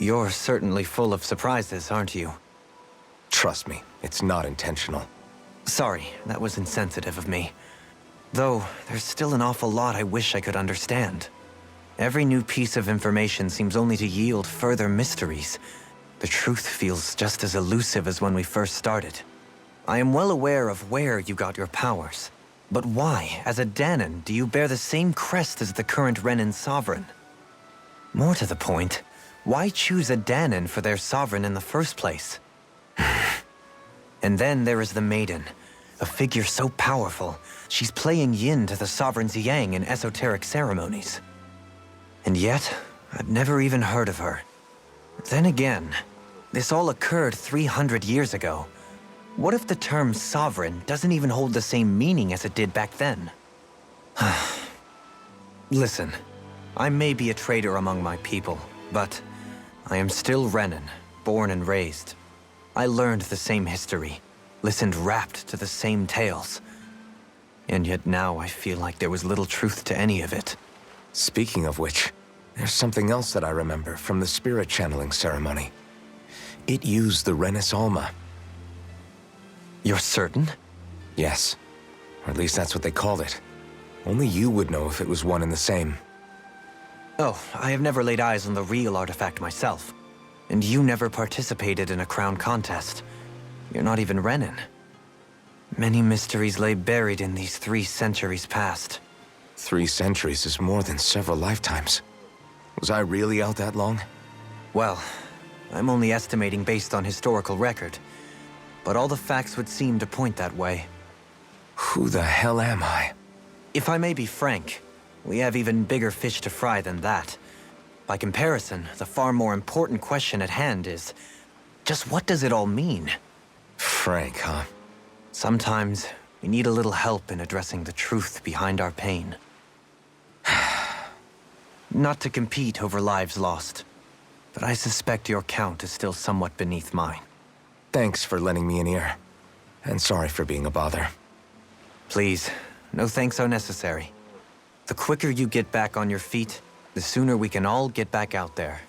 You're certainly full of surprises, aren't you? Trust me, it's not intentional. Sorry, that was insensitive of me. Though, there's still an awful lot I wish I could understand. Every new piece of information seems only to yield further mysteries. The truth feels just as elusive as when we first started. I am well aware of where you got your powers. But why, as a Dahnan, do you bear the same crest as the current Renan sovereign? More to the point, why choose a Dahnan for their sovereign in the first place? And then there is the Maiden, a figure so powerful, she's playing yin to the sovereign's yang in esoteric ceremonies. And yet, I've never even heard of her. Then again, this all occurred 300 years ago. What if the term sovereign doesn't even hold the same meaning as it did back then? Listen, I may be a traitor among my people, but I am still Renan, born and raised. I learned the same history, listened rapt to the same tales. And yet now I feel like there was little truth to any of it. Speaking of which, there's something else that I remember from the spirit channeling ceremony. It used the Renis Alma. You're certain? Yes. Or at least that's what they called it. Only you would know if it was one and the same. Oh, I have never laid eyes on the real artifact myself. And you never participated in a crown contest. You're not even Renan. Many mysteries lay buried in these 3 centuries past. 3 centuries is more than several lifetimes. Was I really out that long? Well, I'm only estimating based on historical record. But all the facts would seem to point that way. Who the hell am I? If I may be frank, we have even bigger fish to fry than that. By comparison, the far more important question at hand is, just what does it all mean? Frank, huh? Sometimes, we need a little help in addressing the truth behind our pain. Not to compete over lives lost, but I suspect your count is still somewhat beneath mine. Thanks for lending me an ear. And sorry for being a bother. Please, no thanks are necessary. The quicker you get back on your feet, the sooner we can all get back out there.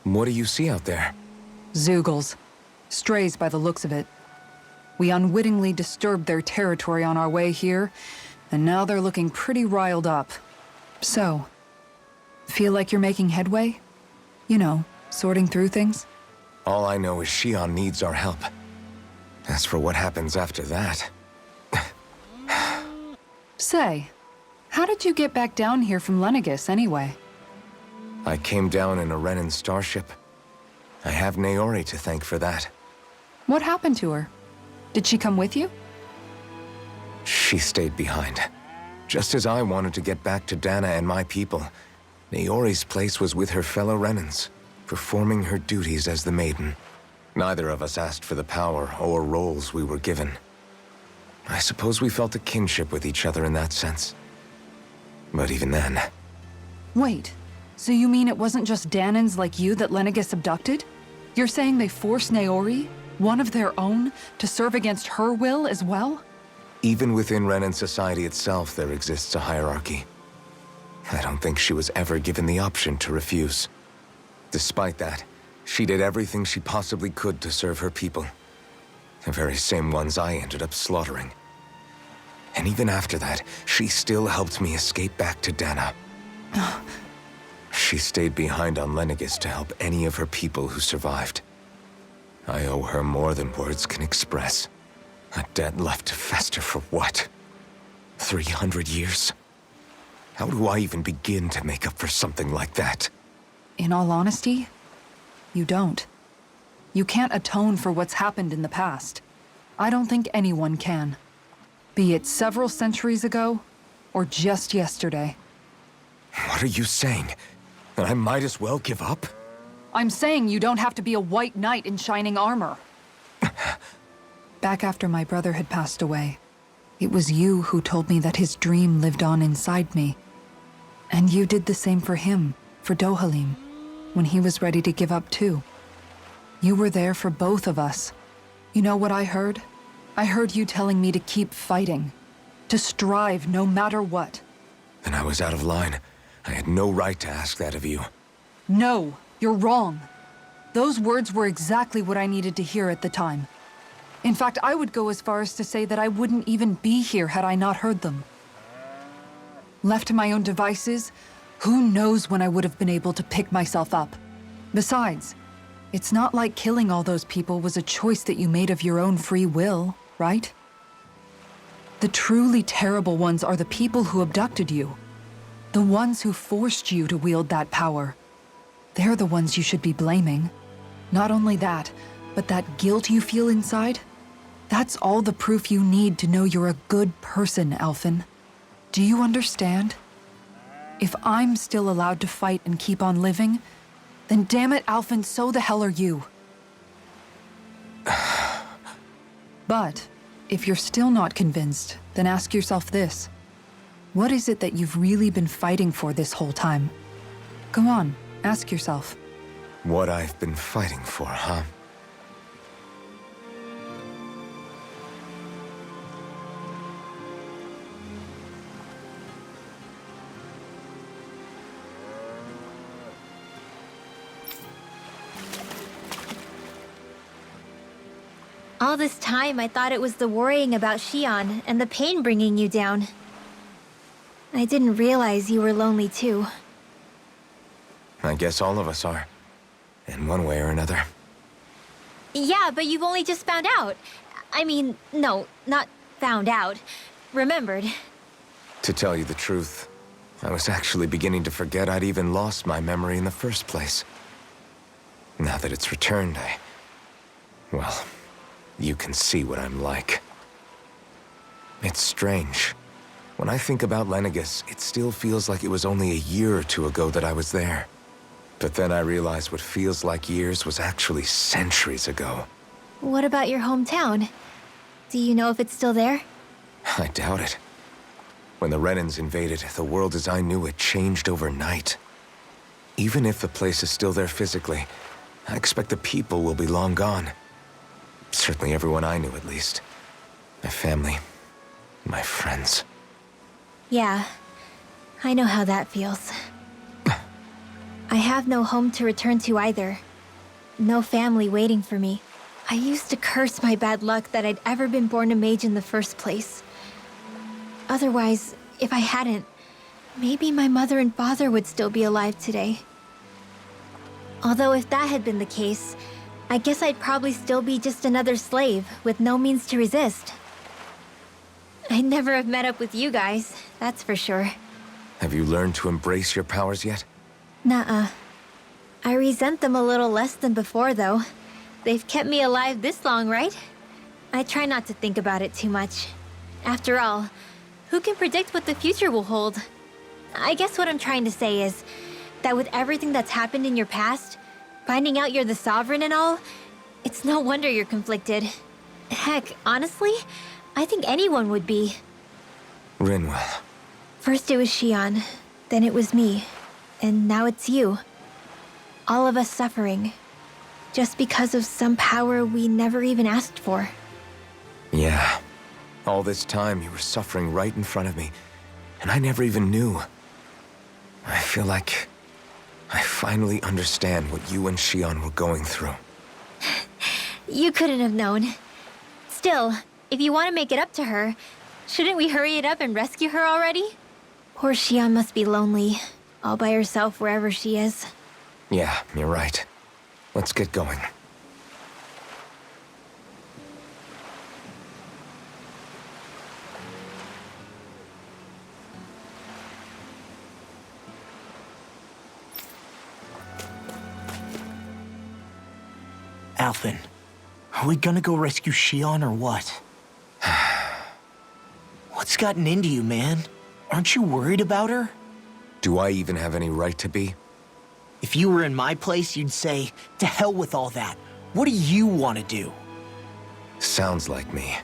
What do you see out there? Zeugles. Strays by the looks of it. We unwittingly disturbed their territory on our way here, and now they're looking pretty riled up. So, feel like you're making headway? You know, sorting through things? All I know is Shion needs our help. As for what happens after that... Say, how did you get back down here from Lenegis anyway? I came down in a Renan starship. I have Naori to thank for that. What happened to her? Did she come with you? She stayed behind. Just as I wanted to get back to Dana and my people, Naori's place was with her fellow Renans, performing her duties as the Maiden. Neither of us asked for the power or roles we were given. I suppose we felt a kinship with each other in that sense. But even then... Wait, so you mean it wasn't just Dahnans like you that Lenegis abducted? You're saying they forced Naori, one of their own, to serve against her will as well? Even within Renan society itself, there exists a hierarchy. I don't think she was ever given the option to refuse. Despite that, she did everything she possibly could to serve her people. The very same ones I ended up slaughtering. And even after that, she still helped me escape back to Dana. She stayed behind on Lenegis to help any of her people who survived. I owe her more than words can express. A debt left to fester for what? 300 years? How do I even begin to make up for something like that? In all honesty, you don't. You can't atone for what's happened in the past. I don't think anyone can. Be it several centuries ago, or just yesterday. What are you saying? That I might as well give up? I'm saying you don't have to be a white knight in shining armor. Back after my brother had passed away, it was you who told me that his dream lived on inside me. And you did the same for him, for Dohalim, when he was ready to give up too. You were there for both of us. You know what I heard? I heard you telling me to keep fighting, to strive no matter what. Then I was out of line. I had no right to ask that of you. No, you're wrong. Those words were exactly what I needed to hear at the time. In fact, I would go as far as to say that I wouldn't even be here had I not heard them. Left to my own devices, who knows when I would have been able to pick myself up. Besides, it's not like killing all those people was a choice that you made of your own free will, right? The truly terrible ones are the people who abducted you. The ones who forced you to wield that power. They're the ones you should be blaming. Not only that, but that guilt you feel inside, that's all the proof you need to know you're a good person, Alphen. Do you understand? If I'm still allowed to fight and keep on living, then damn it, Alphen, so the hell are you. But, if you're still not convinced, then ask yourself this. What is it that you've really been fighting for this whole time? Go on, ask yourself. What I've been fighting for, huh? All this time, I thought it was the worrying about Xion and the pain bringing you down. I didn't realize you were lonely too. I guess all of us are. In one way or another. Yeah, but you've only just found out. I mean, no, not found out. Remembered. To tell you the truth, I was actually beginning to forget I'd even lost my memory in the first place. Now that it's returned, well, you can see what I'm like. It's strange. When I think about Lenegis, it still feels like it was only a year or two ago that I was there. But then I realized what feels like years was actually centuries ago. What about your hometown? Do you know if it's still there? I doubt it. When the Renans invaded, the world as I knew it changed overnight. Even if the place is still there physically, I expect the people will be long gone. Certainly everyone I knew, at least. My family, my friends. Yeah, I know how that feels. I have no home to return to either. No family waiting for me. I used to curse my bad luck that I'd ever been born a mage in the first place. Otherwise, if I hadn't, maybe my mother and father would still be alive today. Although if that had been the case, I guess I'd probably still be just another slave with no means to resist. I'd never have met up with you guys, that's for sure. Have you learned to embrace your powers yet? Nuh-uh. I resent them a little less than before, though. They've kept me alive this long, right? I try not to think about it too much. After all, who can predict what the future will hold? I guess what I'm trying to say is that with everything that's happened in your past, finding out you're the Sovereign and all, it's no wonder you're conflicted. Heck, honestly, I think anyone would be. Rinwell. First it was Xion, then it was me, and now it's you. All of us suffering, just because of some power we never even asked for. Yeah. All this time you were suffering right in front of me, and I never even knew. I feel like I finally understand what you and Xion were going through. You couldn't have known. Still, if you want to make it up to her, shouldn't we hurry it up and rescue her already? Poor Xion must be lonely, all by herself wherever she is. Yeah, you're right. Let's get going. Alphen, are we gonna go rescue Xion or what? What's gotten into you, man? Aren't you worried about her? Do I even have any right to be? If you were in my place, you'd say, to hell with all that. What do you want to do? Sounds like me.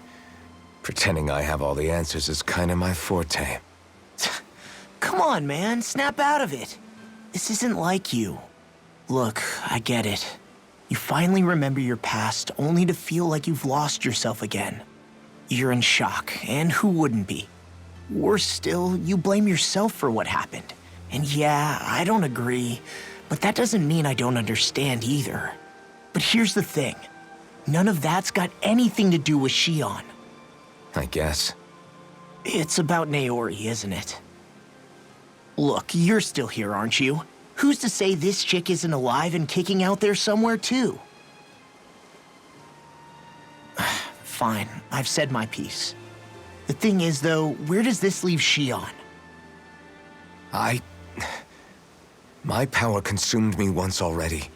Pretending I have all the answers is kind of my forte. Come on, man, snap out of it. This isn't like you. Look, I get it. You finally remember your past, only to feel like you've lost yourself again. You're in shock, and who wouldn't be? Worse still, you blame yourself for what happened. And yeah, I don't agree, but that doesn't mean I don't understand either. But here's the thing. None of that's got anything to do with Shion. I guess. It's about Naori, isn't it? Look, you're still here, aren't you? Who's to say this chick isn't alive and kicking out there somewhere, too? Fine, I've said my piece. The thing is, though, where does this leave Shion? My power consumed me once already.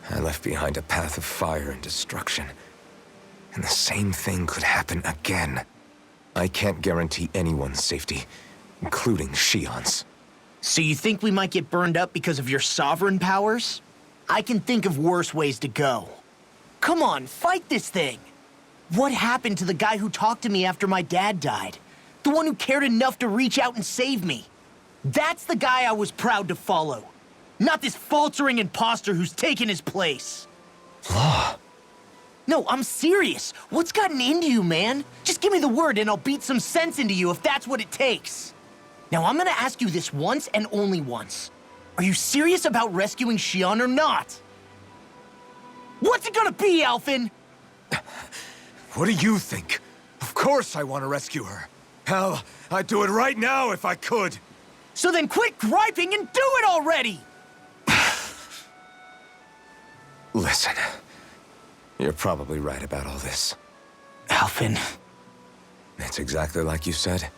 I left behind a path of fire and destruction. And the same thing could happen again. I can't guarantee anyone's safety, including Shion's. So you think we might get burned up because of your sovereign powers? I can think of worse ways to go. Come on, fight this thing! What happened to the guy who talked to me after my dad died? The one who cared enough to reach out and save me? That's the guy I was proud to follow. Not this faltering imposter who's taken his place. Law. No, I'm serious. What's gotten into you, man? Just give me the word and I'll beat some sense into you if that's what it takes. Now, I'm gonna ask you this once and only once. Are you serious about rescuing Shion or not? What's it gonna be, Alphen? What do you think? Of course I want to rescue her. Hell, I'd do it right now if I could. So then quit griping and do it already! Listen, you're probably right about all this. Alphen. It's exactly like you said.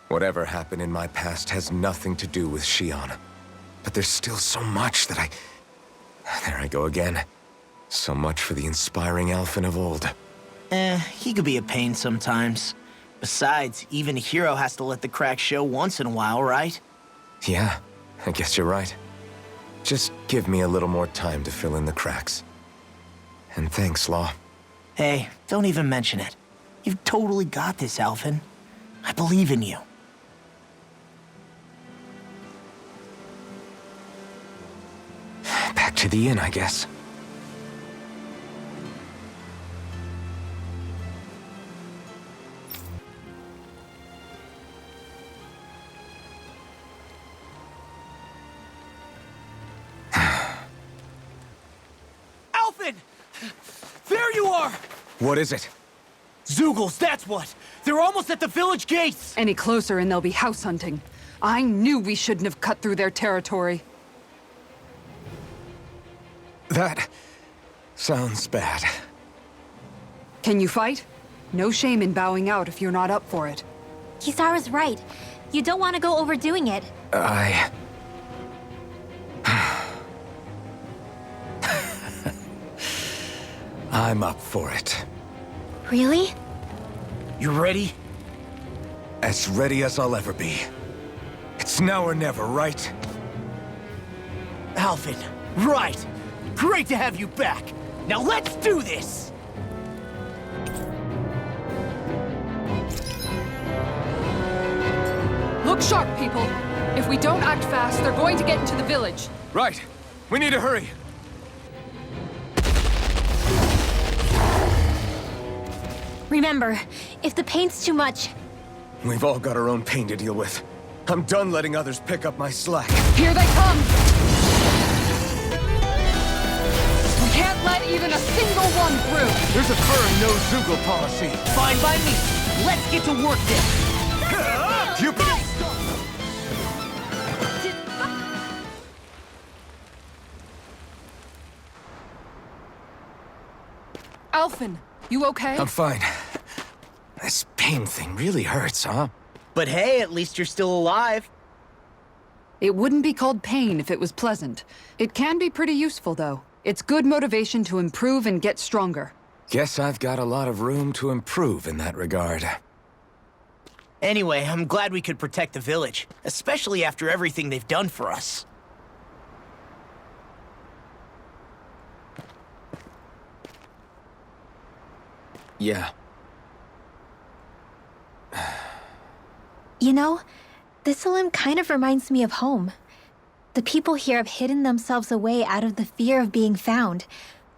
Whatever happened in my past has nothing to do with Shion. But there's still so much that There I go again. So much for the inspiring Alphen of old. He could be a pain sometimes. Besides, even a hero has to let the cracks show once in a while, right? Yeah, I guess you're right. Just give me a little more time to fill in the cracks. And thanks, Law. Hey, don't even mention it. You've totally got this, Alphen. I believe in you. Back to the inn, I guess. Alphen! There you are! What is it? Zeugles, that's what! They're almost at the village gates! Any closer and they'll be house hunting. I knew we shouldn't have cut through their territory. That sounds bad. Can you fight? No shame in bowing out if you're not up for it. Kisara's right. You don't want to go overdoing it. I'm up for it. Really? You ready? As ready as I'll ever be. It's now or never, right? Alphen, right! Great to have you back! Now let's do this! Look sharp, people. If we don't act fast, they're going to get into the village. Right. We need to hurry. Remember, if the pain's too much, We've all got our own pain to deal with. I'm done letting others pick up my slack. Here they come! We can't let even a single one through! There's a firm no-Zeugle policy. Fine by me. Let's get to work then. You can... Alphen, you okay? I'm fine. This pain thing really hurts, huh? But hey, at least you're still alive. It wouldn't be called pain if it was pleasant. It can be pretty useful, though. It's good motivation to improve and get stronger. Guess I've got a lot of room to improve in that regard. Anyway, I'm glad we could protect the village, especially after everything they've done for us. Yeah. you know, this Thistlum kind of reminds me of home. The people here have hidden themselves away out of the fear of being found,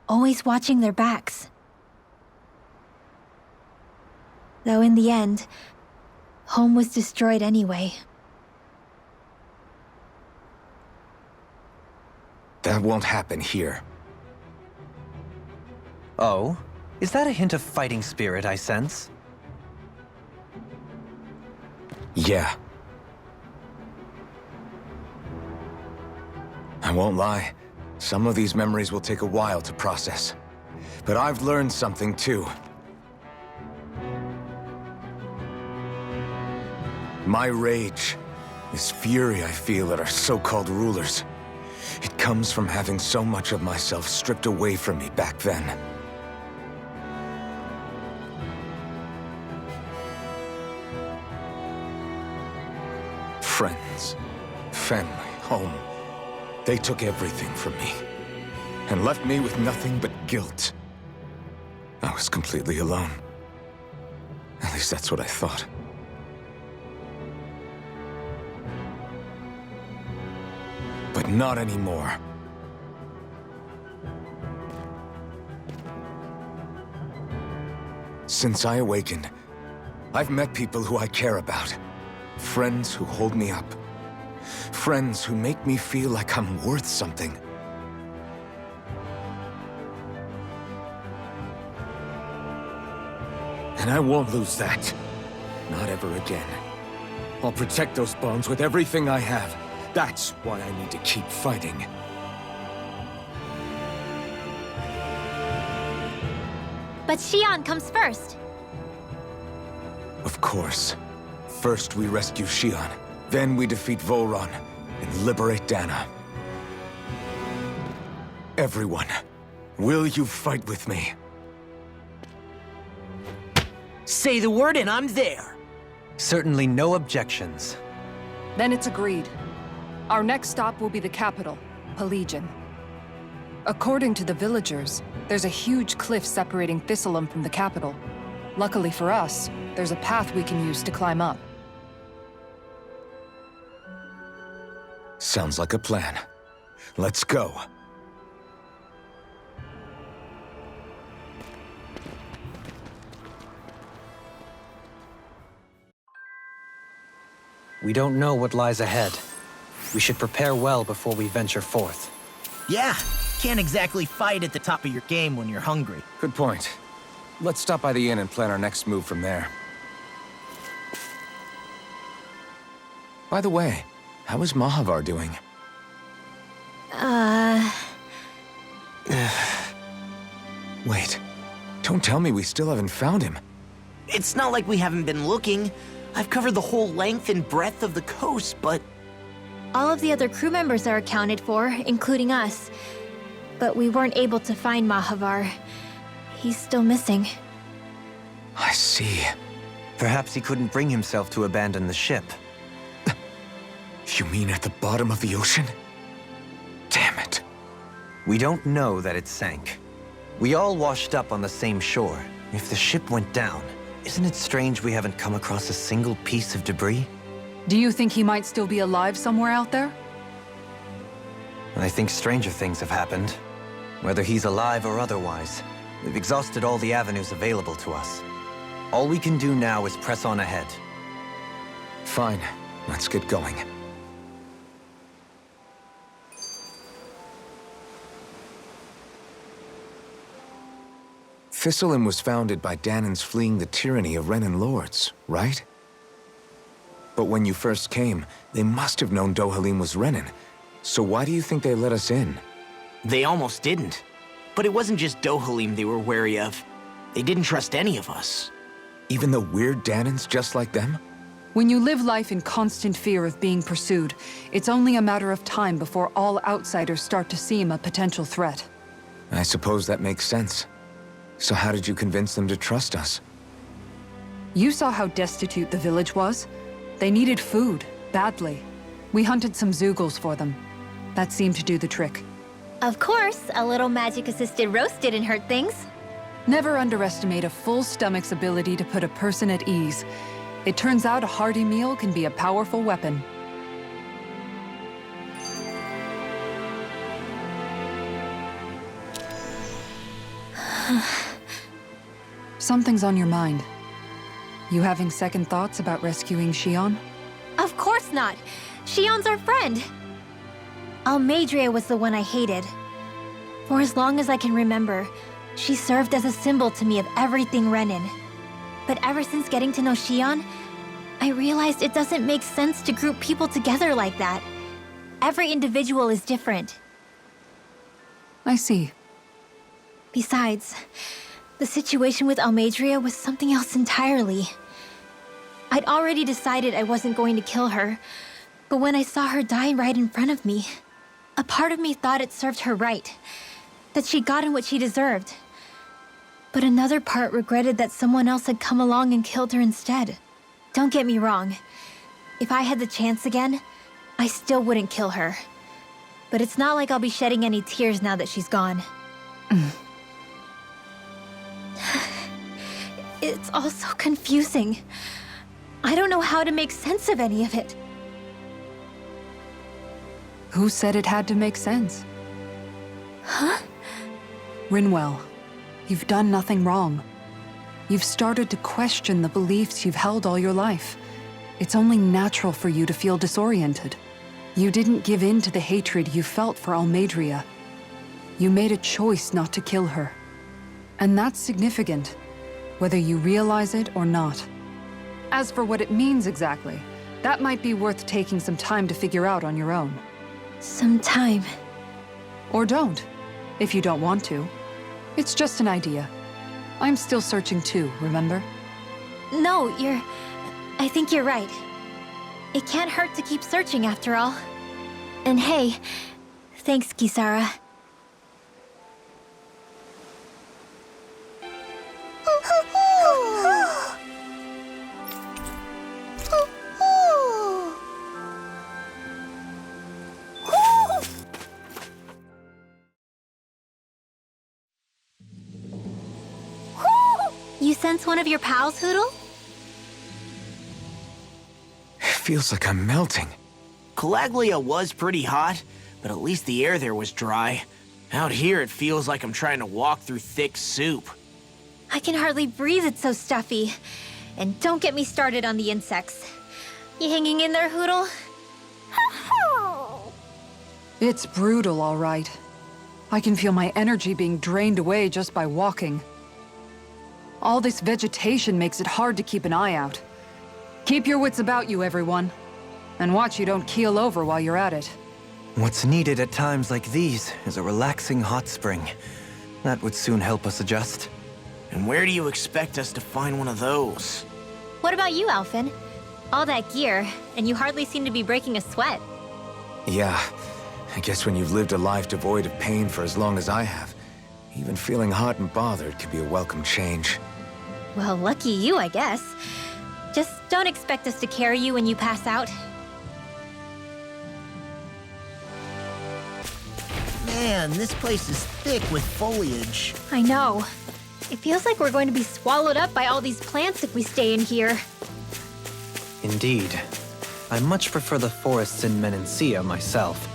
always watching their backs. Though in the end, home was destroyed anyway. That won't happen here. Oh? Is that a hint of fighting spirit I sense? Yeah. I won't lie. Some of these memories will take a while to process. But I've learned something too. My rage, this fury I feel at our so-called rulers, it comes from having so much of myself stripped away from me back then. Friends, family, home. They took everything from me, and left me with nothing but guilt. I was completely alone. At least that's what I thought. But not anymore. Since I awakened, I've met people who I care about. Friends who hold me up. Friends who make me feel like I'm worth something. And I won't lose that. Not ever again. I'll protect those bonds with everything I have. That's why I need to keep fighting. But Xion comes first. Of course. First we rescue Xion, then we defeat Volron and liberate Dana. Everyone, will you fight with me? Say the word and I'm there. Certainly no objections. Then it's agreed. Our next stop will be the capital, Pelegion. According to the villagers, there's a huge cliff separating Thistleum from the capital. Luckily for us, there's a path we can use to climb up. Sounds like a plan. Let's go. We don't know what lies ahead. We should prepare well before we venture forth. Yeah, can't exactly fight at the top of your game when you're hungry. Good point. Let's stop by the inn and plan our next move from there. By the way, how is Mahavar doing? Wait. Don't tell me we still haven't found him. It's not like we haven't been looking. I've covered the whole length and breadth of the coast, but... All of the other crew members are accounted for, including us. But we weren't able to find Mahavar. He's still missing. I see. Perhaps he couldn't bring himself to abandon the ship. You mean at the bottom of the ocean? Damn it. We don't know that it sank. We all washed up on the same shore. If the ship went down, isn't it strange we haven't come across a single piece of debris? Do you think he might still be alive somewhere out there? I think stranger things have happened. Whether he's alive or otherwise, we've exhausted all the avenues available to us. All we can do now is press on ahead. Fine. Let's get going. Thistleum was founded by Danans fleeing the tyranny of Renan lords, right? But when you first came, they must have known Dohalim was Renan. So why do you think they let us in? They almost didn't. But it wasn't just Dohalim they were wary of. They didn't trust any of us. Even the weird Danans just like them? When you live life in constant fear of being pursued, it's only a matter of time before all outsiders start to seem a potential threat. I suppose that makes sense. So how did you convince them to trust us? You saw how destitute the village was. They needed food, badly. We hunted some Zeugles for them. That seemed to do the trick. Of course, a little magic-assisted roast didn't hurt things. Never underestimate a full stomach's ability to put a person at ease. It turns out a hearty meal can be a powerful weapon. Something's on your mind. You having second thoughts about rescuing Shion? Of course not! Shion's our friend! Almeidrea was the one I hated. For as long as I can remember, she served as a symbol to me of everything Renan. But ever since getting to know Shion, I realized it doesn't make sense to group people together like that. Every individual is different. I see. Besides, the situation with Almeidrea was something else entirely. I'd already decided I wasn't going to kill her, but when I saw her die right in front of me, a part of me thought it served her right, that she'd gotten what she deserved. But another part regretted that someone else had come along and killed her instead. Don't get me wrong. If I had the chance again, I still wouldn't kill her. But it's not like I'll be shedding any tears now that she's gone. It's all so confusing. I don't know how to make sense of any of it. Who said it had to make sense? Huh? Rinwell, you've done nothing wrong. You've started to question the beliefs you've held all your life. It's only natural for you to feel disoriented. You didn't give in to the hatred you felt for Almeidrea. You made a choice not to kill her. And that's significant, whether you realize it or not. As for what it means exactly, that might be worth taking some time to figure out on your own. Some time. Or don't, if you don't want to. It's just an idea. I'm still searching too, remember? No, I think you're right. It can't hurt to keep searching after all. And hey, thanks, Kisara. You sense one of your pals, Hootle? Feels like I'm melting. Calaglia was pretty hot, but at least the air there was dry. Out here, it feels like I'm trying to walk through thick soup. I can hardly breathe, it's so stuffy. And don't get me started on the insects. You hanging in there, Hootle? It's brutal, all right. I can feel my energy being drained away just by walking. All this vegetation makes it hard to keep an eye out. Keep your wits about you, everyone. And watch you don't keel over while you're at it. What's needed at times like these is a relaxing hot spring. That would soon help us adjust. And where do you expect us to find one of those? What about you, Alphen? All that gear, and you hardly seem to be breaking a sweat. Yeah, I guess when you've lived a life devoid of pain for as long as I have, even feeling hot and bothered could be a welcome change. Well, lucky you, I guess. Just don't expect us to carry you when you pass out. Man, this place is thick with foliage. I know. It feels like we're going to be swallowed up by all these plants if we stay in here. Indeed. I much prefer the forests in Menancia myself.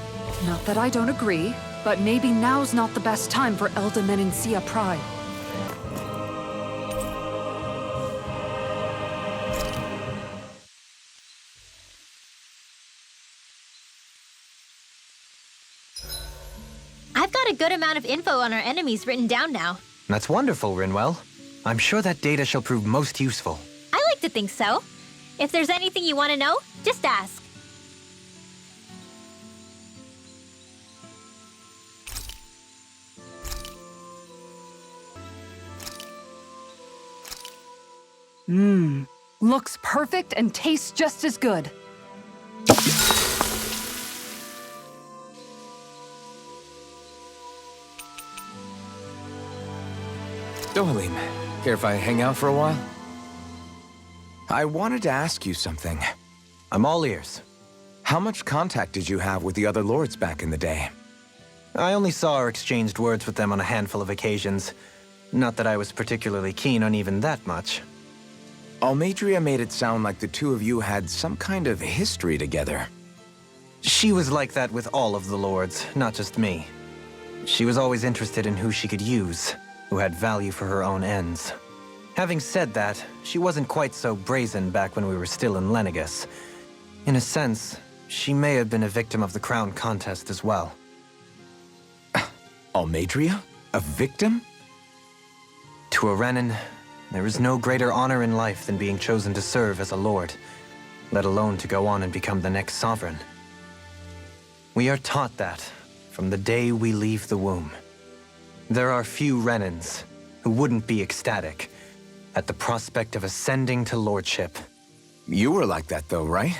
Not that I don't agree, but maybe now's not the best time for Elda Menancia pride. I've got a good amount of info on our enemies written down now. That's wonderful, Rinwell. I'm sure that data shall prove most useful. I like to think so. If there's anything you want to know, just ask. Looks perfect and tastes just as good. Dohalim, care if I hang out for a while? I wanted to ask you something. I'm all ears. How much contact did you have with the other lords back in the day? I only saw or exchanged words with them on a handful of occasions. Not that I was particularly keen on even that much. Almeidrea made it sound like the two of you had some kind of history together. She was like that with all of the lords, not just me. She was always interested in who she could use, who had value for her own ends. Having said that, she wasn't quite so brazen back when we were still in Lenegus. In a sense, she may have been a victim of the crown contest as well. Almadria? A victim? To a Renan, there is no greater honor in life than being chosen to serve as a lord, let alone to go on and become the next sovereign. We are taught that from the day we leave the womb. There are few Renans who wouldn't be ecstatic at the prospect of ascending to lordship. You were like that though, right?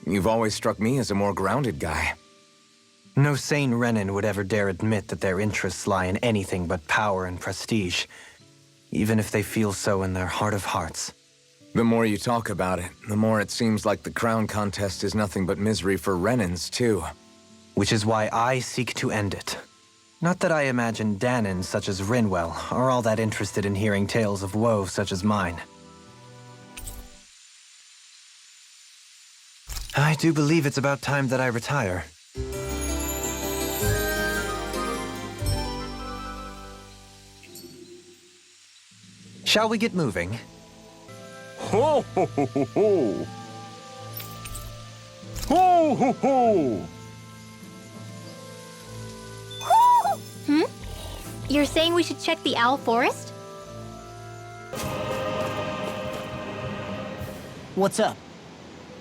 You've always struck me as a more grounded guy. No sane Renan would ever dare admit that their interests lie in anything but power and prestige, even if they feel so in their heart of hearts. The more you talk about it, the more it seems like the crown contest is nothing but misery for Renans, too. Which is why I seek to end it. Not that I imagine Danans such as Rinwell are all that interested in hearing tales of woe such as mine. I do believe it's about time that I retire. Shall we get moving? Ho ho ho ho ho! Ho ho ho! You're saying we should check the Owl Forest? What's up?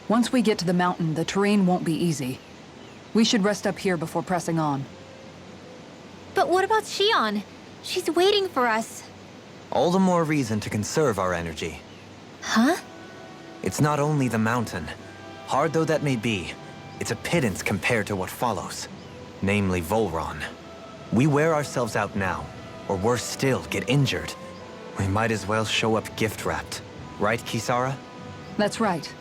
Once we get to the mountain, the terrain won't be easy. We should rest up here before pressing on. But what about Shion? She's waiting for us. All the more reason to conserve our energy. Huh? It's not only the mountain. Hard though that may be, it's a pittance compared to what follows. Namely Volron. We wear ourselves out now, or worse still, get injured. We might as well show up gift-wrapped. Right, Kisara? That's right.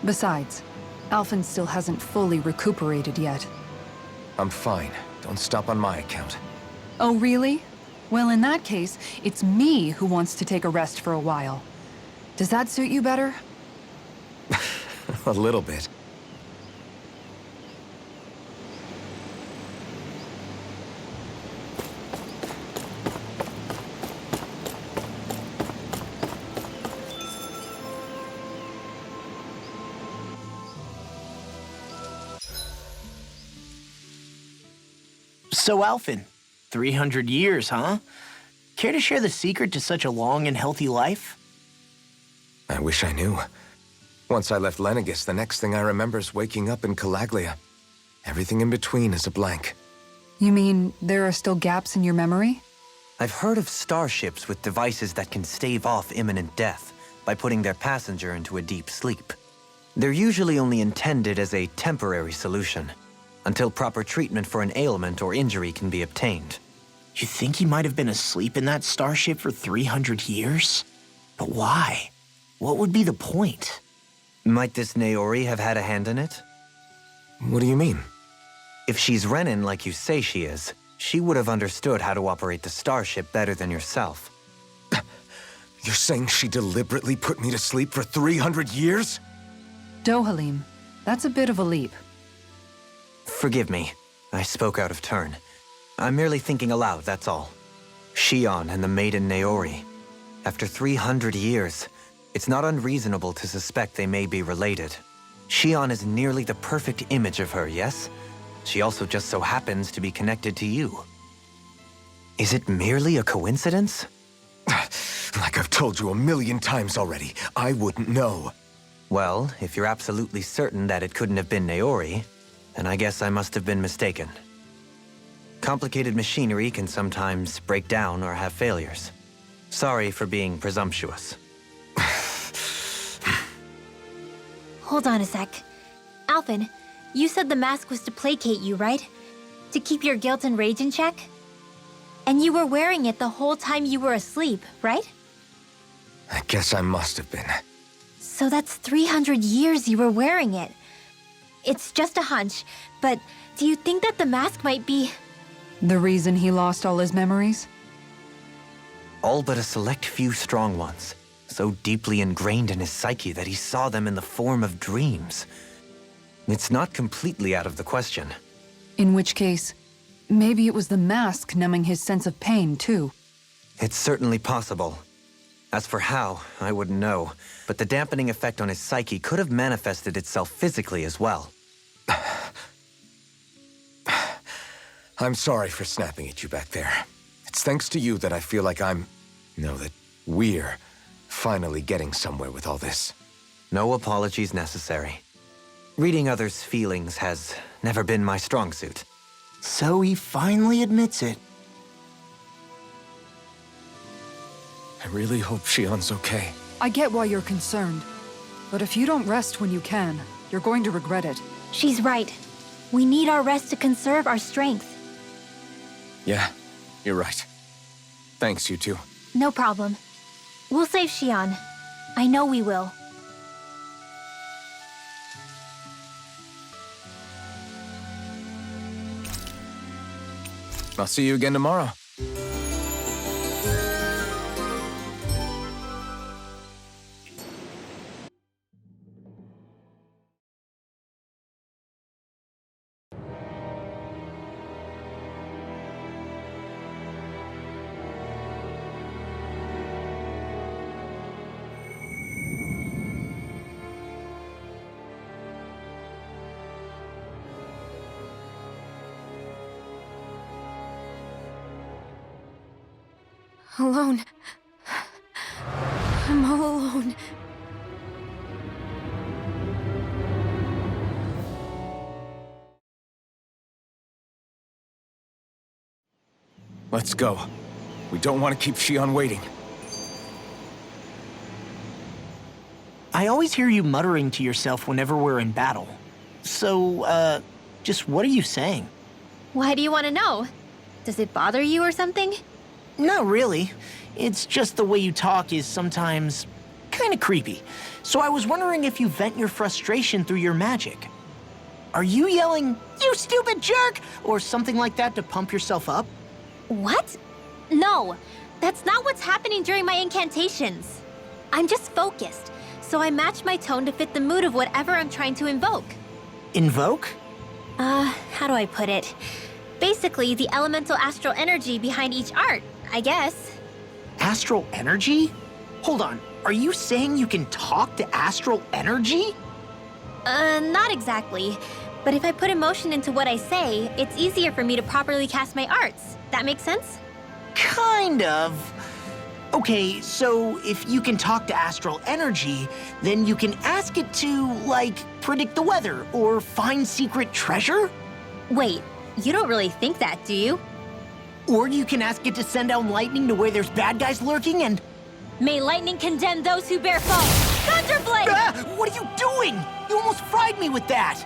Besides, Alphen still hasn't fully recuperated yet. I'm fine. Don't stop on my account. Oh, really? Well, in that case, it's me who wants to take a rest for a while. Does that suit you better? A little bit. So, Alphen, 300 years, huh? Care to share the secret to such a long and healthy life? I wish I knew. Once I left Lenegus, the next thing I remember is waking up in Calaglia. Everything in between is a blank. You mean there are still gaps in your memory? I've heard of starships with devices that can stave off imminent death by putting their passenger into a deep sleep. They're usually only intended as a temporary solution, until proper treatment for an ailment or injury can be obtained. You think he might have been asleep in that starship for 300 years? But why? What would be the point? Might this Naori have had a hand in it? What do you mean? If she's Renan like you say she is, she would have understood how to operate the starship better than yourself. You're saying she deliberately put me to sleep for 300 years? Dohalim, that's a bit of a leap. Forgive me, I spoke out of turn. I'm merely thinking aloud, that's all. Shion and the maiden Naori. After 300 years, it's not unreasonable to suspect they may be related. Shion is nearly the perfect image of her, yes? She also just so happens to be connected to you. Is it merely a coincidence? Like I've told you 1,000,000 times already, I wouldn't know. Well, if you're absolutely certain that it couldn't have been Naori, then I guess I must have been mistaken. Complicated machinery can sometimes break down or have failures. Sorry for being presumptuous. Hold on a sec. Alphen, you said the mask was to placate you, right? To keep your guilt and rage in check? And you were wearing it the whole time you were asleep, right? I guess I must have been. So that's 300 years you were wearing it. It's just a hunch, but do you think that the mask might be... The reason he lost all his memories? All but a select few strong ones, so deeply ingrained in his psyche that he saw them in the form of dreams. It's not completely out of the question. In which case, maybe it was the mask numbing his sense of pain, too. It's certainly possible. As for how, I wouldn't know. But the dampening effect on his psyche could have manifested itself physically as well. I'm sorry for snapping at you back there. It's thanks to you that I feel like that we're finally getting somewhere with all this. No apologies necessary. Reading others' feelings has never been my strong suit. So he finally admits it. I really hope Shion's okay. I get why you're concerned. But if you don't rest when you can, you're going to regret it. She's right. We need our rest to conserve our strength. Yeah, you're right. Thanks, you two. No problem. We'll save Shion. I know we will. I'll see you again tomorrow. Alone. I'm all alone. Let's go. We don't want to keep Shion waiting. I always hear you muttering to yourself whenever we're in battle. So, just what are you saying? Why do you want to know? Does it bother you or something? Not really. It's just the way you talk is sometimes kind of creepy. So I was wondering if you vent your frustration through your magic. Are you yelling, "You stupid jerk," or something like that to pump yourself up? What? No, that's not what's happening during my incantations. I'm just focused, so I match my tone to fit the mood of whatever I'm trying to invoke. Invoke? How do I put it? Basically, the elemental astral energy behind each art, I guess. Astral energy? Hold on, are you saying you can talk to astral energy? Not exactly. But if I put emotion into what I say, it's easier for me to properly cast my arts. That makes sense? Kind of. Okay, so if you can talk to astral energy, then you can ask it to, like, predict the weather or find secret treasure? Wait, you don't really think that, do you? Or you can ask it to send down lightning to where there's bad guys lurking and... May lightning condemn those who bear false! Thunderblade! Ah, what are you doing? You almost fried me with that!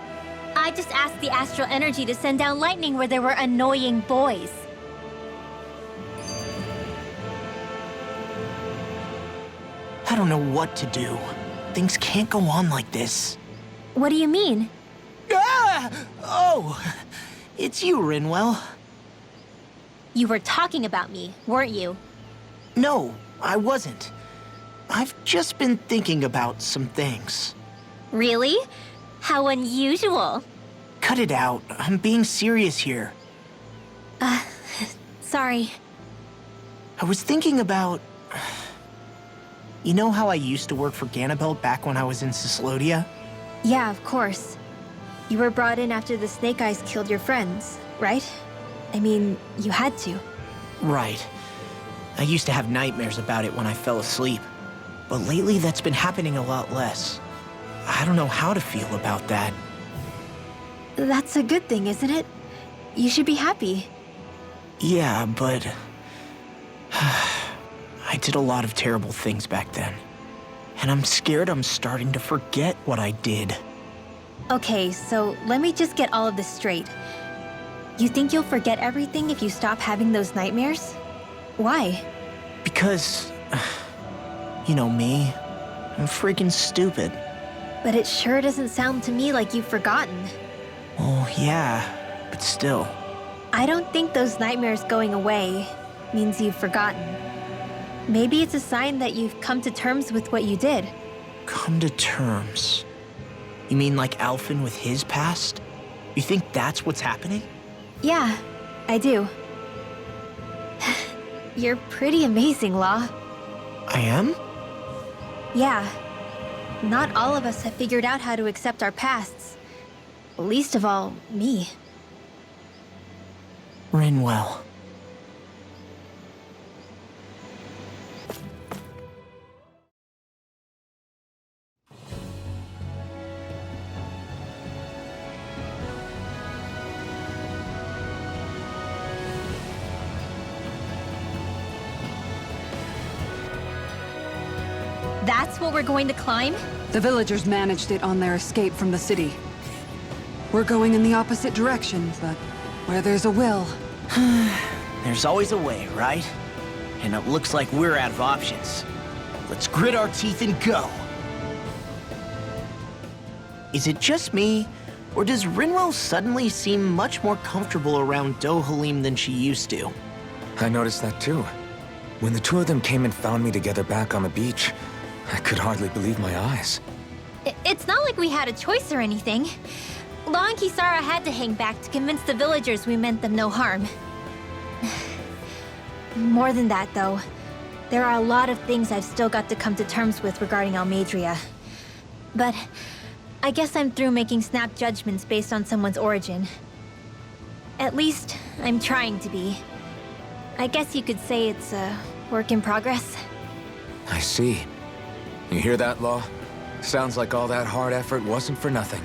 I just asked the astral energy to send down lightning where there were annoying boys. I don't know what to do. Things can't go on like this. What do you mean? Ah! Oh, it's you, Rinwell. You were talking about me, weren't you? No, I wasn't. I've just been thinking about some things. Really? How unusual. Cut it out. I'm being serious here. Sorry. I was thinking about... You know how I used to work for Ganabelt back when I was in Cyslodia? Yeah, of course. You were brought in after the Snake Eyes killed your friends, right? I mean, you had to. Right. I used to have nightmares about it when I fell asleep. But lately that's been happening a lot less. I don't know how to feel about that. That's a good thing, isn't it? You should be happy. Yeah, but... I did a lot of terrible things back then. And I'm scared I'm starting to forget what I did. Okay, so let me just get all of this straight. You think you'll forget everything if you stop having those nightmares? Why? Because... You know me. I'm freaking stupid. But it sure doesn't sound to me like you've forgotten. Well, yeah, but still. I don't think those nightmares going away means you've forgotten. Maybe it's a sign that you've come to terms with what you did. Come to terms? You mean like Alphen with his past? You think that's what's happening? Yeah, I do. You're pretty amazing, Law. I am? Yeah. Not all of us have figured out how to accept our pasts. Least of all, me. Rinwell. That's what we're going to climb? The villagers managed it on their escape from the city. We're going in the opposite direction, but where there's a will... There's always a way, right? And it looks like we're out of options. Let's grit our teeth and go. Is it just me, or does Rinwell suddenly seem much more comfortable around Dohalim than she used to? I noticed that too. When the two of them came and found me together back on the beach, I could hardly believe my eyes. It's not like we had a choice or anything. Law and Kisara had to hang back to convince the villagers we meant them no harm. More than that, though. There are a lot of things I've still got to come to terms with regarding Almeidrea. But I guess I'm through making snap judgments based on someone's origin. At least, I'm trying to be. I guess you could say it's a work in progress. I see. You hear that, Law? Sounds like all that hard effort wasn't for nothing.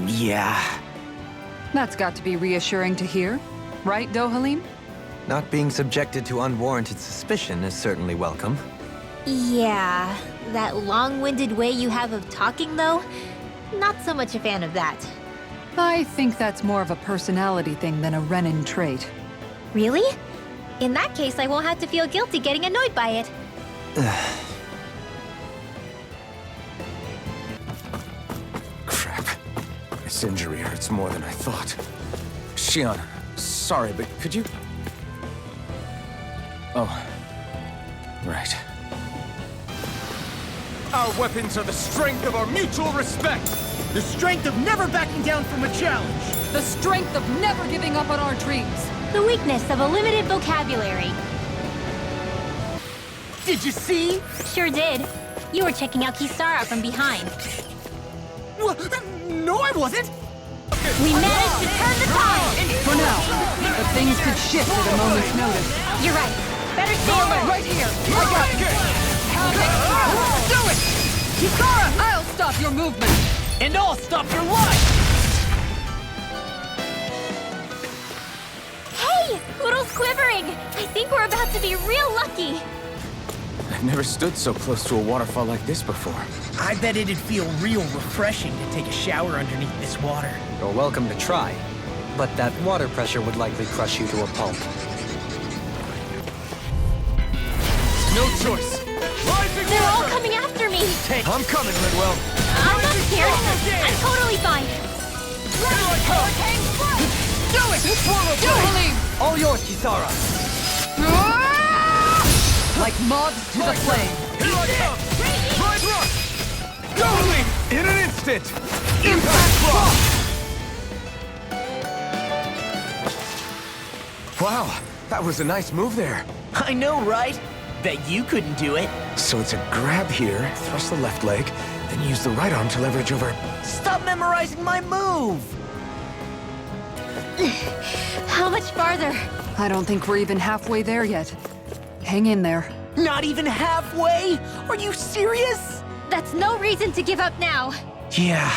Yeah. That's got to be reassuring to hear. Right, Dohalim? Not being subjected to unwarranted suspicion is certainly welcome. Yeah, that long-winded way you have of talking, though? Not so much a fan of that. I think that's more of a personality thing than a Renin trait. Really? In that case, I won't have to feel guilty getting annoyed by it. Crap. This injury hurts more than I thought. Shion, sorry, but could you... Oh. Right. Our weapons are the strength of our mutual respect! The strength of never backing down from a challenge. The strength of never giving up on our dreams. The weakness of a limited vocabulary. Did you see? Sure did. You were checking out Kisara from behind. No, I wasn't. We managed to turn the tide! For now, but things could shift at a moment's notice. You're right. Better stay alert. Right here! I got it! Do it! Kisara! I'll stop your movement! And I'll stop your life! Hey! Poodle's quivering! I think we're about to be real lucky! I've never stood so close to a waterfall like this before. I bet it'd feel real refreshing to take a shower underneath this water. You're welcome to try, but that water pressure would likely crush you to a pulp. No choice! Rising They're all water! coming after me! I'm coming, Rinwell. I'm not scared! I'm totally fine! Do it! Dohalim! All yours, Kisara! Like moths to the flame. Here I come! Pride rush! Going! In an instant! Impact rock! Wow, that was a nice move there. I know, right? Bet you couldn't do it. So it's a grab here, thrust the left leg, then use the right arm to leverage over... Stop memorizing my move! How much farther? I don't think we're even halfway there yet. Hang in there. Not even halfway? Are you serious? That's no reason to give up now. Yeah,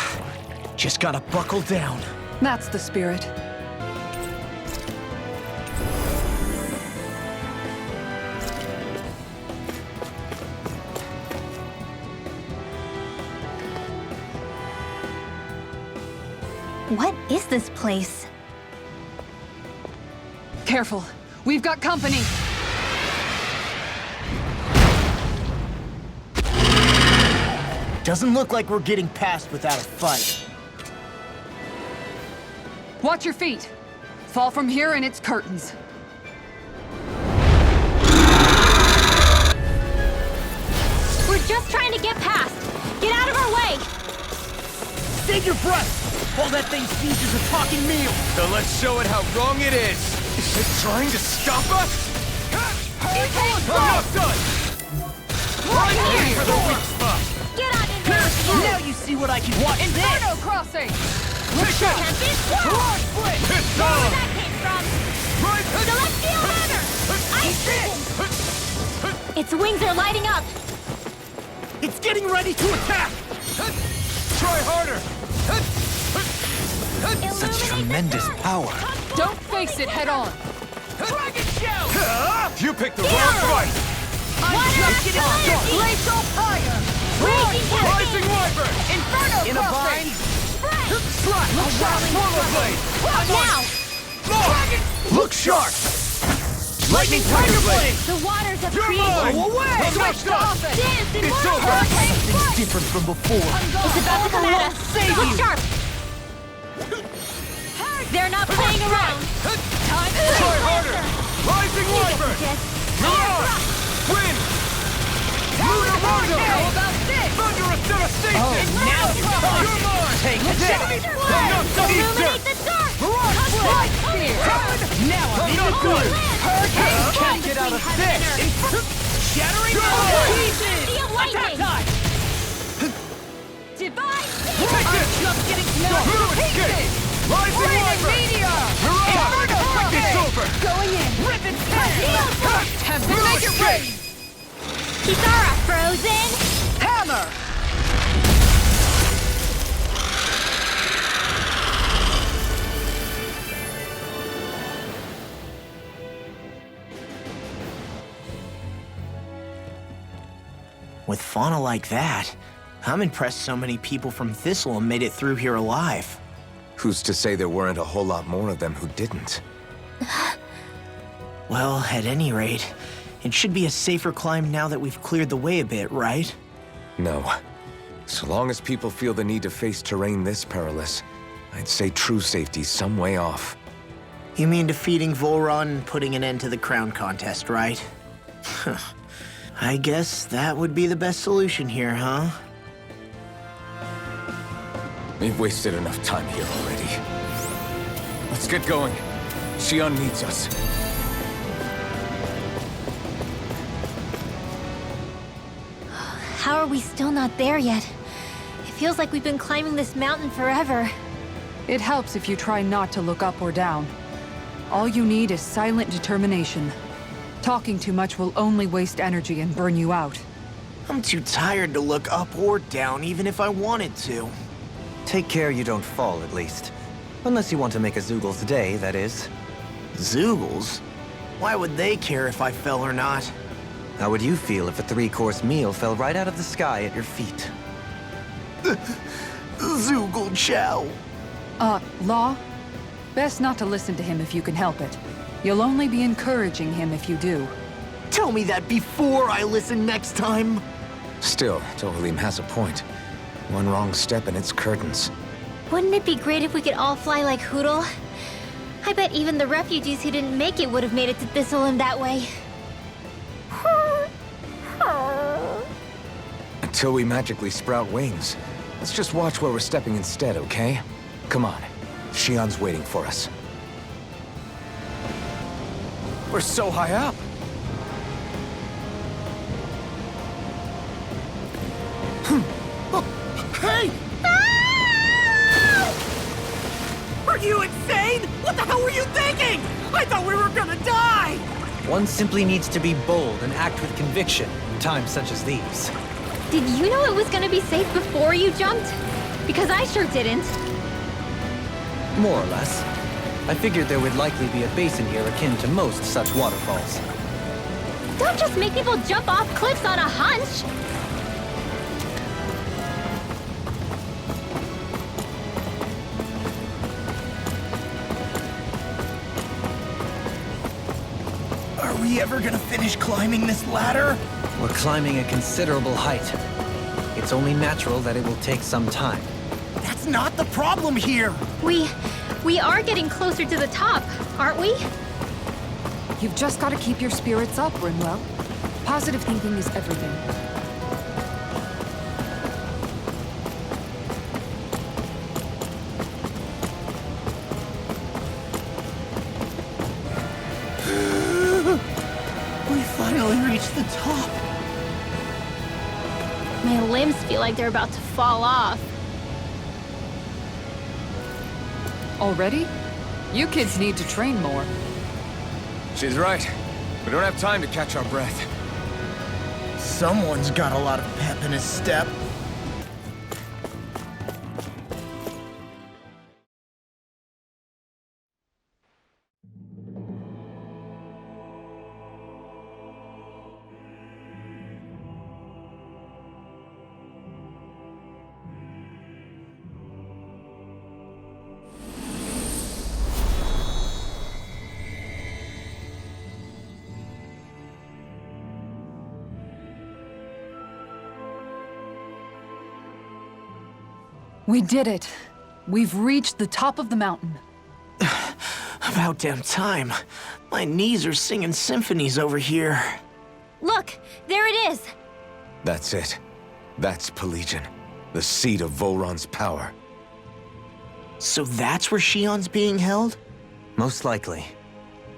just gotta buckle down. That's the spirit. What is this place? Careful. We've got company. Doesn't look like we're getting past without a fight. Watch your feet. Fall from here and it's curtains. We're just trying to get past. Get out of our way! Save your breath! All that thing sees is a talking meal! So let's show it how wrong it is! Is it trying to stop us? I'm not done! I'm here for the weak see what I can watch. Inferno crossing! Can't be Barrage split! Hit Where down! that came from! Right! Celestial Hammer! Ice Vision! Its wings are lighting up! It's getting ready to attack. Try harder! Such tremendous power. Don't face it head on! Dragon Shell! You picked the wrong fight! Glacial fire! Raging Rising Cascade! Wyvern! Inferno In a crossing! bind. Slash! Swallow Blade! Now! Dragon! Look sharp! Lightning Tiger Blade! The waters of You're creation! mine! away! Switch to offense! Dance in It's water! over! It's different from before. It's about to come at us! Look sharp! They're not playing around! Time to Try harder! Rising Wyvern! Just Mirage! Wind! Lunar Rondo! How about this? Thunderous Devastation! Now You're mine! take Enough to eat illuminate dirt! the dark! Barrage split! Now I'm in the Enough good. Hurricane Can't get out of this. Shattering Go! pieces. Sea of lightning! Divine I'm Just getting Now started. Blue to Escape! pieces! Rising Raining Wyvern! meteor! Mirage! Inferno It's crossing! over! Going in! Rip and Tempest, make it rain! Kisara frozen! Hammer! With fauna like that, I'm impressed so many people from Thistle made it through here alive. Who's to say there weren't a whole lot more of them who didn't? Well, at any rate, it should be a safer climb now that we've cleared the way a bit, right? No. So long as people feel the need to face terrain this perilous, I'd say true safety's some way off. You mean defeating Volron and putting an end to the crown contest, right? I guess that would be the best solution here, huh? We've wasted enough time here already. Let's get going. Xion needs us. How are we still not there yet? It feels like we've been climbing this mountain forever. It helps if you try not to look up or down. All you need is silent determination. Talking too much will only waste energy and burn you out. I'm too tired to look up or down, even if I wanted to. Take care you don't fall, at least. Unless you want to make a Zoogel's day, that is. Zoogles? Why would they care if I fell or not? How would you feel if a 3-course meal fell right out of the sky at your feet? Zoogle Chow. Law? Best not to listen to him if you can help it. You'll only be encouraging him if you do. Tell me that before I listen next time. Still, Tohalim has a point. One wrong step and it's curtains. Wouldn't it be great if we could all fly like Hootle? I bet even the refugees who didn't make it would have made it to Thistleland that way. Until we magically sprout wings. Let's just watch where we're stepping instead, okay? Come on. Xion's waiting for us. We're so high up! Hey! Are you insane? What the hell were you thinking? I thought we were gonna die! One simply needs to be bold and act with conviction in times such as these. Did you know it was gonna be safe before you jumped? Because I sure didn't. More or less. I figured there would likely be a basin here akin to most such waterfalls. Don't just make people jump off cliffs on a hunch! Are we ever gonna finish climbing this ladder? We're climbing a considerable height. It's only natural that it will take some time. That's not the problem here! We are getting closer to the top, aren't we? You've just got to keep your spirits up, Rinwell. Positive thinking is everything. We finally reached the top. My limbs feel like they're about to fall off. Already? You kids need to train more. She's right. We don't have time to catch our breath. Someone's got a lot of pep in his step. We did it. We've reached the top of the mountain. About damn time. My knees are singing symphonies over here. Look, there it is. That's it. That's Pelegion, the seat of Volron's power. So that's where Shion's being held? Most likely.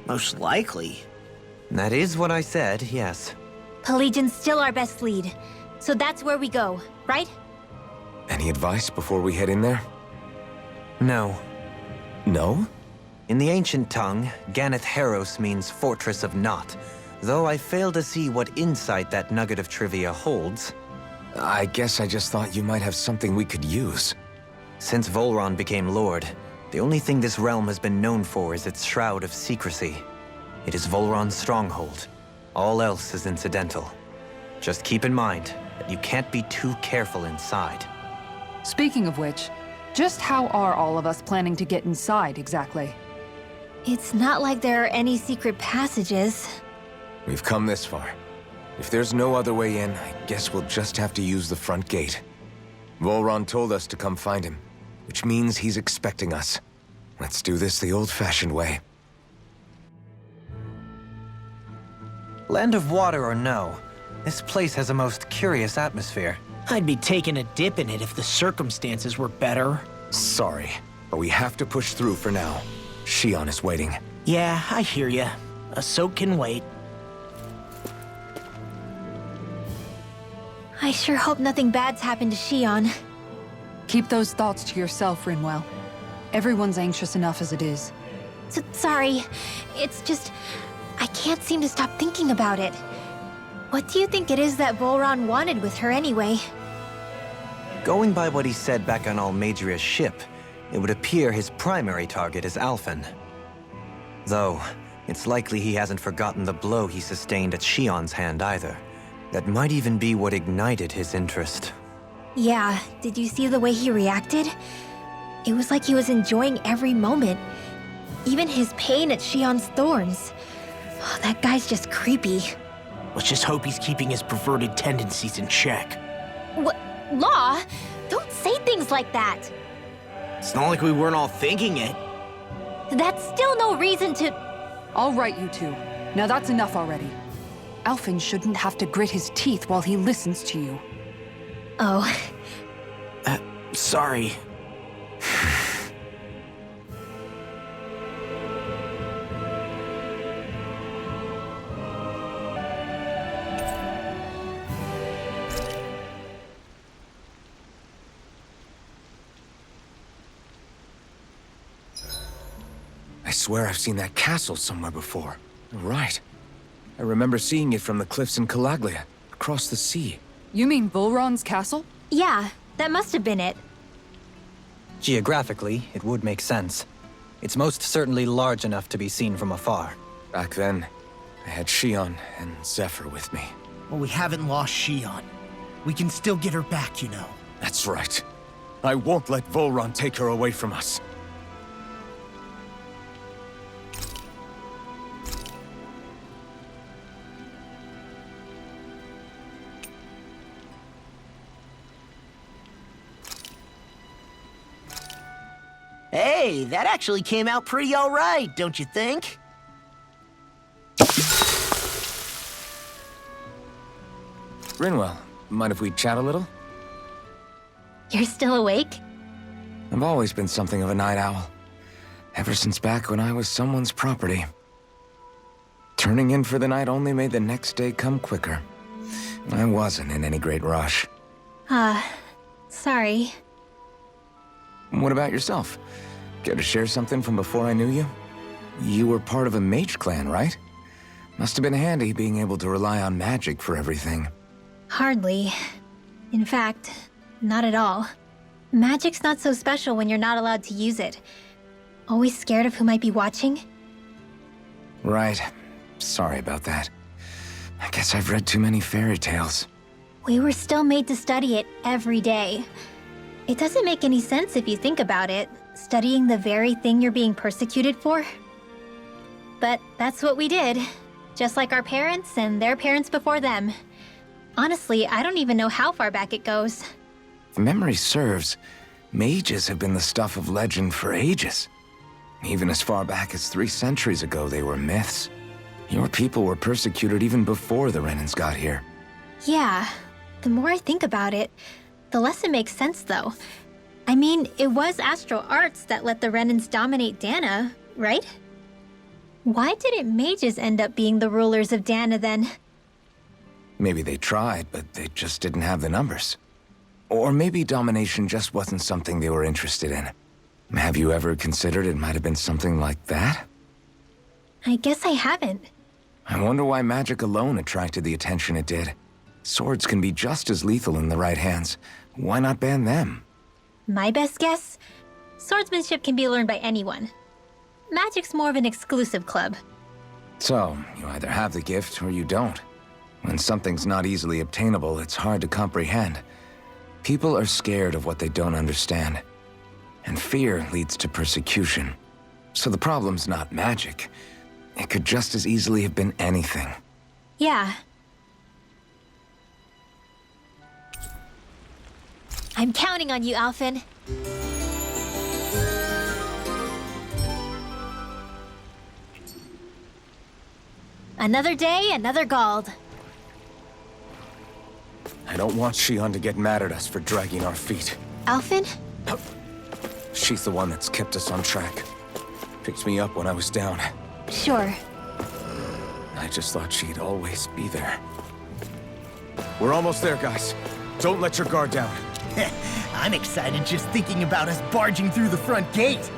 Most likely. That is what I said, yes. Pelagian's still our best lead. So that's where we go, right? Any advice before we head in there? No. No? In the ancient tongue, Ganeth Heros means Fortress of Naught, though I fail to see what insight that nugget of trivia holds. I guess I just thought you might have something we could use. Since Volron became Lord, the only thing this realm has been known for is its shroud of secrecy. It is Volron's stronghold. All else is incidental. Just keep in mind that you can't be too careful inside. Speaking of which, just how are all of us planning to get inside exactly? It's not like there are any secret passages. We've come this far. If there's no other way in, I guess we'll just have to use the front gate. Volron told us to come find him, which means he's expecting us. Let's do this the old-fashioned way. Land of Water or no, this place has a most curious atmosphere. I'd be taking a dip in it if the circumstances were better. Sorry, but we have to push through for now. Shion is waiting. Yeah, I hear ya. A soak can wait. I sure hope nothing bad's happened to Shion. Keep those thoughts to yourself, Rinwell. Everyone's anxious enough as it is. Sorry. It's just... I can't seem to stop thinking about it. What do you think it is that Volron wanted with her anyway? Going by what he said back on Almadria's ship, it would appear his primary target is Alphen. Though, it's likely he hasn't forgotten the blow he sustained at Shion's hand either. That might even be what ignited his interest. Yeah, did you see the way he reacted? It was like he was enjoying every moment. Even his pain at Shion's thorns. Oh, that guy's just creepy. Let's just hope he's keeping his perverted tendencies in check. What? Law? Don't say things like that. It's not like we weren't all thinking it. That's still no reason to... All right, you two. Now that's enough already. Alphen shouldn't have to grit his teeth while he listens to you. Oh. Sorry. I swear I've seen that castle somewhere before. Right. I remember seeing it from the cliffs in Calaglia, across the sea. You mean Volron's castle? Yeah, that must have been it. Geographically, it would make sense. It's most certainly large enough to be seen from afar. Back then, I had Shion and Zephyr with me. Well, we haven't lost Shion. We can still get her back, you know. That's right. I won't let Volron take her away from us. Hey, that actually came out pretty all right, don't you think? Rinwell, mind if we chat a little? You're still awake? I've always been something of a night owl. Ever since back when I was someone's property. Turning in for the night only made the next day come quicker. I wasn't in any great rush. Sorry. What about yourself? Care to share something from before I knew you? You were part of a mage clan, right? Must have been handy being able to rely on magic for everything. Hardly. In fact, not at all. Magic's not so special when you're not allowed to use it. Always scared of who might be watching? Right. Sorry about that. I guess I've read too many fairy tales. We were still made to study it every day. It doesn't make any sense if you think about it, studying the very thing you're being persecuted for. But that's what we did, just like our parents and their parents before them. Honestly, I don't even know how far back it goes. If memory serves, mages have been the stuff of legend for ages. Even as far back as 3 centuries ago, they were myths. Your people were persecuted even before the Renans got here. Yeah, the more I think about it, the less it makes sense though. I mean, it was Astral Arts that let the Renans dominate Dana, right? Why didn't mages end up being the rulers of Dana then? Maybe they tried, but they just didn't have the numbers. Or maybe domination just wasn't something they were interested in. Have you ever considered it might have been something like that? I guess I haven't. I wonder why magic alone attracted the attention it did. Swords can be just as lethal in the right hands. Why not ban them? My best guess? Swordsmanship can be learned by anyone. Magic's more of an exclusive club. So, you either have the gift or you don't. When something's not easily obtainable, it's hard to comprehend. People are scared of what they don't understand. And fear leads to persecution. So the problem's not magic. It could just as easily have been anything. Yeah. I'm counting on you, Alphen. Another day, another Gald. I don't want Shion to get mad at us for dragging our feet. Alphen? She's the one that's kept us on track. Picked me up when I was down. Sure. I just thought she'd always be there. We're almost there, guys. Don't let your guard down. I'm excited just thinking about us barging through the front gate.